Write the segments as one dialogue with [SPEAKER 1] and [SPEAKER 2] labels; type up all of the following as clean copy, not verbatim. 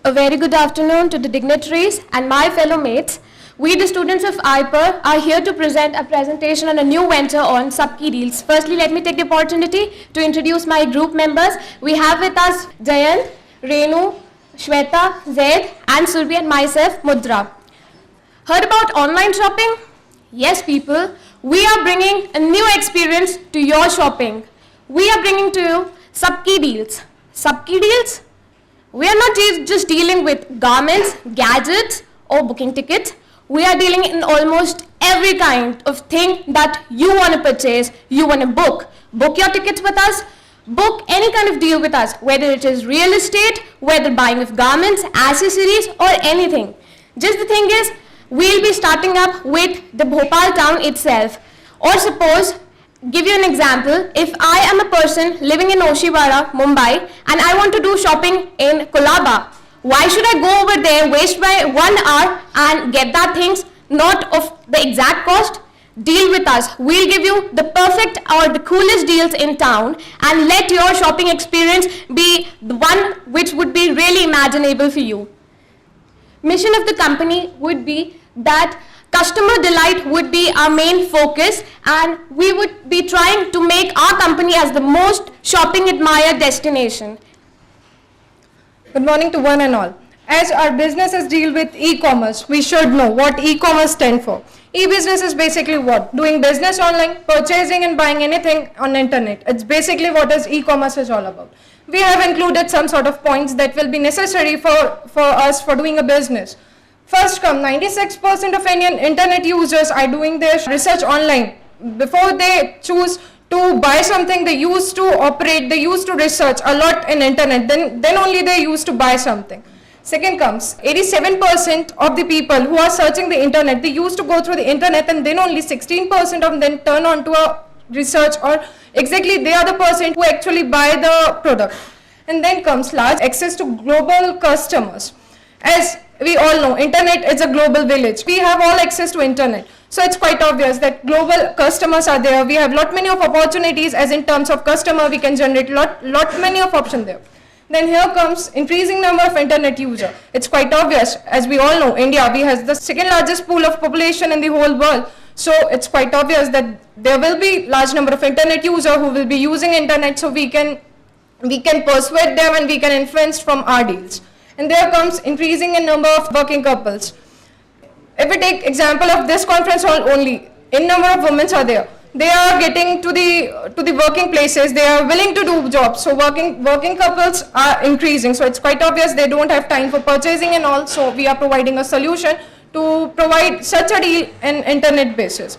[SPEAKER 1] A very good afternoon to the dignitaries and my fellow mates. We, the students of IPER, are here to present a presentation on a new venture on Sabki Deals. Firstly, let me take the opportunity to introduce my group members. We have with us Jayant, Renu, Shweta, Zaid, and Surbhi, and myself, Mudra. Heard about online shopping? Yes, people. We are bringing a new experience to your shopping. We are bringing to you Sabki Deals. Sabki Deals? We are not just dealing with garments, gadgets, or booking tickets. We are dealing in almost every kind of thing that you want to purchase, you want to book. Book your tickets with us, book any kind of deal with us, whether it is real estate, whether buying of garments, accessories, or anything. Just the thing is, we'll be starting up with the Bhopal town itself. Or suppose, give you an example, if I am a person living in Oshiwara, Mumbai, and I want to do shopping in Kolaba, why should I go over there, waste my 1 hour and get that things not of the exact cost? Deal with us. We'll give you the perfect or the coolest deals in town and let your shopping experience be the one which would be really imaginable for you. Mission of the company would be that customer delight would be our main focus, and we would be trying to make our company as the most shopping admired destination.
[SPEAKER 2] Good morning to one and all. As our businesses deal with e-commerce, we should know what e-commerce stands for. E-business is basically what? Doing business online, purchasing and buying anything on the internet. It's basically what is e-commerce is all about. We have included some sort of points that will be necessary for us for doing a business. First come, 96% of Indian internet users are doing their research online. Before they choose to buy something, they used to operate, they used to research a lot in internet, then only they used to buy something. Second comes, 87% of the people who are searching the internet, they used to go through the internet, and then only 16% of them turn on to a research, or exactly they are the person who actually buy the product. And then comes large access to global customers. As we all know, internet is a global village. We have all access to internet. So it's quite obvious that global customers are there. We have lot many of opportunities, as in terms of customer, we can generate lot many of options there. Then here comes increasing number of internet user. It's quite obvious, as we all know, India, we has the second largest pool of population in the whole world. So it's quite obvious that there will be large number of internet user who will be using internet, so we can persuade them and we can influence from our deals. And there comes increasing in number of working couples. If we take example of this conference hall only, in number of women are there. They are getting to the working places. They are willing to do jobs. So working couples are increasing. So it's quite obvious they don't have time for purchasing and all. So we are providing a solution to provide such a deal in internet basis.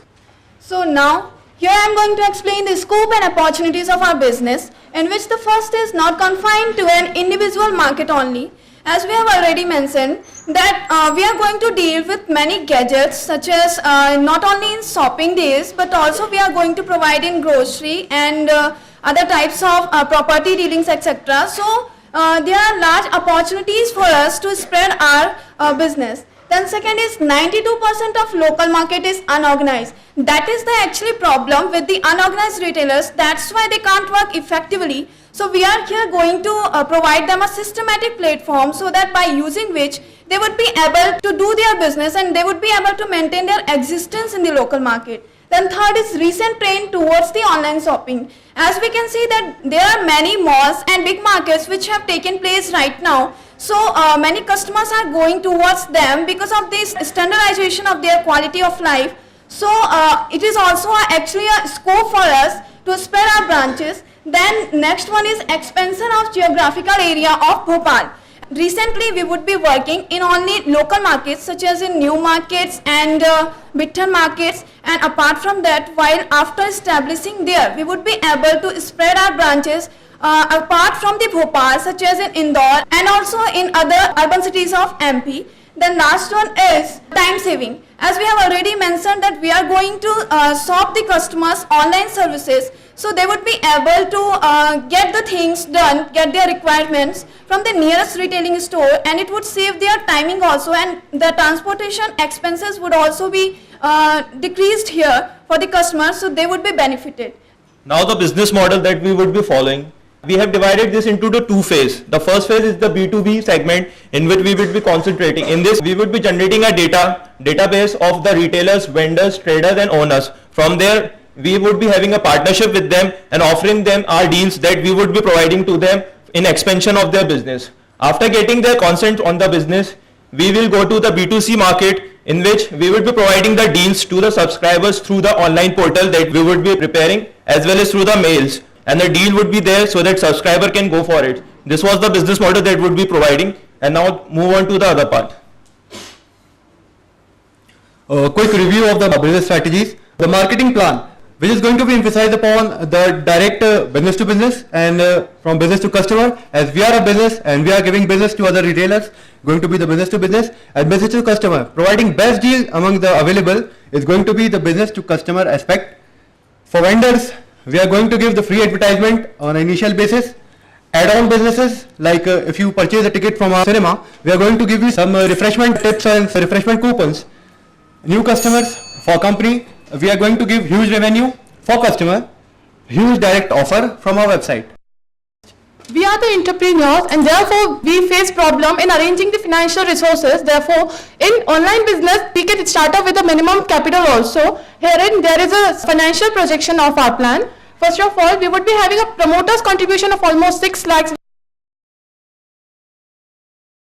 [SPEAKER 3] So now, here I am going to explain the scope and opportunities of our business, in which the first is not confined to an individual market only. As we have already mentioned that we are going to deal with many gadgets, such as not only in shopping days, but also we are going to provide in grocery and other types of property dealings, etc. So there are large opportunities for us to spread our business. Then second is 92% of local market is unorganized. That is the actually problem with the unorganized retailers. That's why they can't work effectively. So we are here going to provide them a systematic platform, so that by using which they would be able to do their business and they would be able to maintain their existence in the local market. Then third is recent trend towards the online shopping. As we can see that there are many malls and big markets which have taken place right now. So many customers are going towards them because of this standardization of their quality of life. So it is also actually a scope for us to spread our branches. Then next one is expansion of geographical area of Bhopal. Recently we would be working in only local markets, such as in new markets and Bittan markets, and apart from that, while after establishing there, we would be able to spread our branches apart from the Bhopal, such as in Indore and also in other urban cities of MP. Then last one is time saving. As we have already mentioned that we are going to shop the customers online services, so they would be able to get the things done, get their requirements from the nearest retailing store, and it would save their timing also, and the transportation expenses would also be decreased here for the customers, so they would be benefited.
[SPEAKER 4] Now the business model that we would be following We have divided this into the two phases. The first phase is the B2B segment in which we would be concentrating. In this, we would be generating a database of the retailers, vendors, traders and owners. From there, we would be having a partnership with them and offering them our deals that we would be providing to them in expansion of their business. After getting their consent on the business, we will go to the B2C market in which we will be providing the deals to the subscribers through the online portal that we would be preparing as well as through the mails. And the deal would be there so that subscriber can go for it. This was the business model that would be providing. And now move on to the other part.
[SPEAKER 5] A quick review of the business strategies. The marketing plan, which is going to be emphasized upon the direct business to business and from business to customer, as we are a business and we are giving business to other retailers, going to be the business to business, and business to customer. Providing best deal among the available is going to be the business to customer aspect. For vendors, we are going to give the free advertisement on an initial basis. Add-on businesses, like if you purchase a ticket from our cinema, we are going to give you some refreshment tips and refreshment coupons. New customers for company, we are going to give huge revenue. For customer, huge direct offer from our website.
[SPEAKER 6] We are the entrepreneurs and therefore we face problem in arranging the financial resources. Therefore, in online business, we can start off with a minimum capital also. Herein, there is a financial projection of our plan. First of all, we would be having a promoter's contribution of almost 6 lakhs.